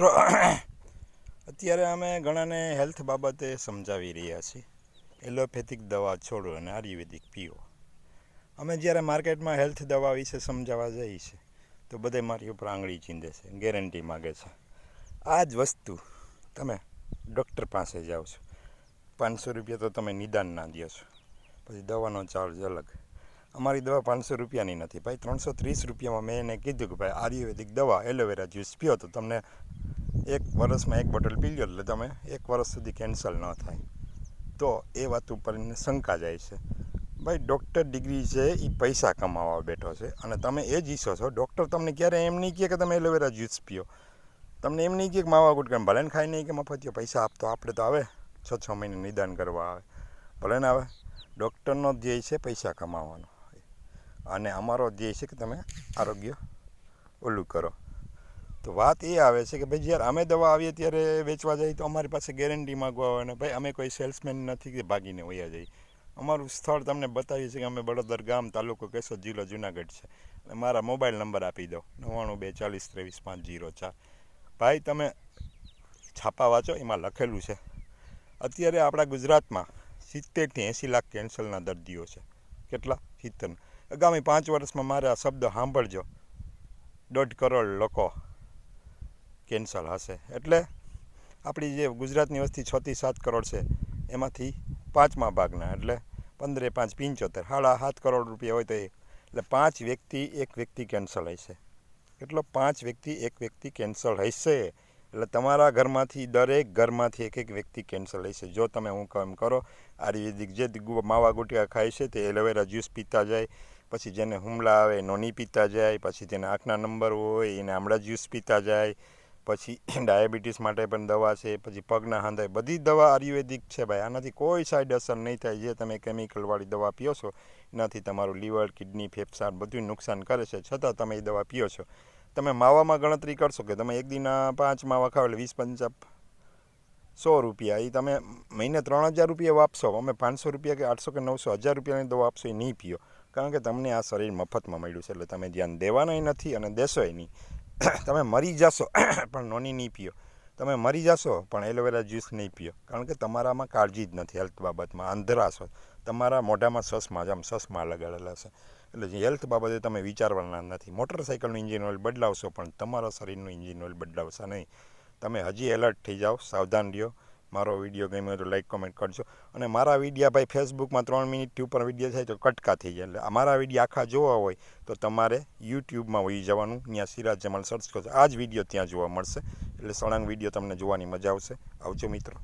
મિત્રો અત્યારે અમે ઘણાને હેલ્થ બાબતે સમજાવી રહ્યા છીએ. એલોપેથિક દવા છોડો અને આયુર્વેદિક પીઓ. અમે જ્યારે માર્કેટમાં હેલ્થ દવા વિશે સમજાવવા જઈએ છીએ તો બધે મારી ઉપર આંગળી ચીંધે છે, ગેરંટી માગે છે. આ જ વસ્તુ તમે ડૉક્ટર પાસે જાઓ છો, 500 રૂપિયા તો તમે નિદાનના દો છો, પછી દવાનો ચાર્જ અલગ. અમારી દવા 500 રૂપિયાની નથી ભાઈ, 330 રૂપિયામાં મેં એને કીધું કે ભાઈ આયુર્વેદિક દવા એલોવેરા જ્યુસ પીઓ તો તમને 1 વર્ષમાં 1 બોટલ પી લો એટલે તમે 1 વર્ષ સુધી કેન્સલ ન થાય. તો એ વાત ઉપર એને શંકા જાય છે. ભાઈ ડૉક્ટર ડિગ્રી છે એ પૈસા કમાવા બેઠો છે અને તમે એ જ ઈચ્છો છો. ડૉક્ટર તમને ક્યારે એમ નહીં કહે કે તમે એલોવેરા જ્યુસ પીઓ, તમને એમ નહીં કહે કે માવા ગુટકા ભલે ને ખાઈ નહીં કે મફતિયો પૈસા આપતો. આપણે તો આવે 6 મહિને નિદાન કરવા આવે, ભલે ને આવે. ડૉક્ટરનો ધ્યેય છે પૈસા કમાવાનો અને અમારો ધ્યેય છે કે તમે આરોગ્ય ઓલું કરો. તો વાત એ આવે છે કે ભાઈ જ્યારે અમે દવા આવીએ ત્યારે વેચવા જઈએ તો અમારી પાસે ગેરંટી માગવા આવે ને ભાઈ અમે કોઈ સેલ્સમેન નથી કે ભાગીને વયા જઈએ. અમારું સ્થળ તમને બતાવીએ છીએ કે અમે બળોદર ગામ, તાલુકો કેશોદ, જિલ્લો જુનાગઢ છે. અને મારા મોબાઈલ નંબર આપી દો 9924033504. ભાઈ તમે છાપા વાંચો, એમાં લખેલું છે અત્યારે આપણા ગુજરાતમાં 70થી 80 લાખ કેન્સરના દર્દીઓ છે. કેટલા? 70. આગામી 5 વર્ષમાં મારે આ શબ્દ સાંભળજો, 1.5 કરોડ લોકો કેન્સર હશે. એટલે આપણી જે ગુજરાતની વસ્તી 6 થી 7 કરોડ છે એમાંથી 5મા ભાગના એટલે 15 5 75, 7.5 કરોડ રૂપિયા હોય તો એટલે 5 વ્યક્તિ 1 વ્યક્તિ કેન્સર હશે. કેટલો? 5 વ્યક્તિ 1 વ્યક્તિ કેન્સર હશે. એટલે તમારા ઘરમાંથી દરેક ઘરમાંથી 1 વ્યક્તિ કેન્સર હશે. જો તમે હું કામ કરો, આયુર્વેદિક જે માવા ગુટિયા ખાય છે તે એલોવેરા જ્યુસ પીતા જાય, પછી જેને હુમલા આવે નોની પીતા જાય, પછી જેને આંખના નંબર હોય એને આમળા જ્યુસ પીતા જાય, પછી ડાયાબિટીસ માટે પણ દવા છે, પછી પગના હાંધા, બધી દવા આયુર્વેદિક છે ભાઈ. આનાથી કોઈ સાઈડ અસર નહીં થાય. જે તમે કેમિકલવાળી દવા પીઓ છો એનાથી તમારું લીવર, કિડની, ફેફસાં બધું નુકસાન કરે છે, છતાં તમે એ દવા પીઓ છો. તમે માવામાં ગણતરી કરશો કે તમે એક દિનના 5 માવા ખાવ એટલે 20 5 100 રૂપિયા, એ તમે મહિને 3000 રૂપિયા વાપશો. અમે 500 રૂપિયા કે 800 કે 900 1000 રૂપિયાની દવા આપશો એ નહીં પીઓ, કારણ કે તમને આ શરીર મફતમાં મળ્યું છે એટલે તમે ધ્યાન દેવાનાય નથી અને દેશોય નહીં. તમે મરી જશો પણ નોની નહીં પીઓ, તમે મરી જશો પણ એલોવેરા જ્યુસ નહીં પીઓ, કારણ કે તમારામાં કાળજી જ નથી હેલ્થ બાબતમાં. આંધળા છો, તમારા મોઢામાં ચશ્મા લગાડેલા છે. એટલે હેલ્થ બાબતે તમે વિચારવાના નથી. મોટરસાઇકલનું ઇન્જિન ઓઇલ બદલાવશો પણ તમારા શરીરનું ઇન્જિન ઓઇલ બદલાવશો નહીં. તમે હજી એલર્ટ થઈ જાઓ, સાવધાન રહ્યો. મારો વિડીયો ગમ્યો તો લાઈક કોમેન્ટ કરજો. અને મારા વિડીયા ભાઈ ફેસબુકમાં 3 મિનિટથી ઉપર વિડીયો થાય તો કટકા થઈ જાય. એટલે મારા વિડીયો આખા જોવા હોય તો તમારે યુટ્યુબમાં વહી જવાનું, ત્યાં સિરાજ જમાલ સર્ચ કરજો, આ જ વિડીયો ત્યાં જોવા મળશે. એટલે સળંગ વિડીયો તમને જોવાની મજા આવશે. આવજો મિત્રો.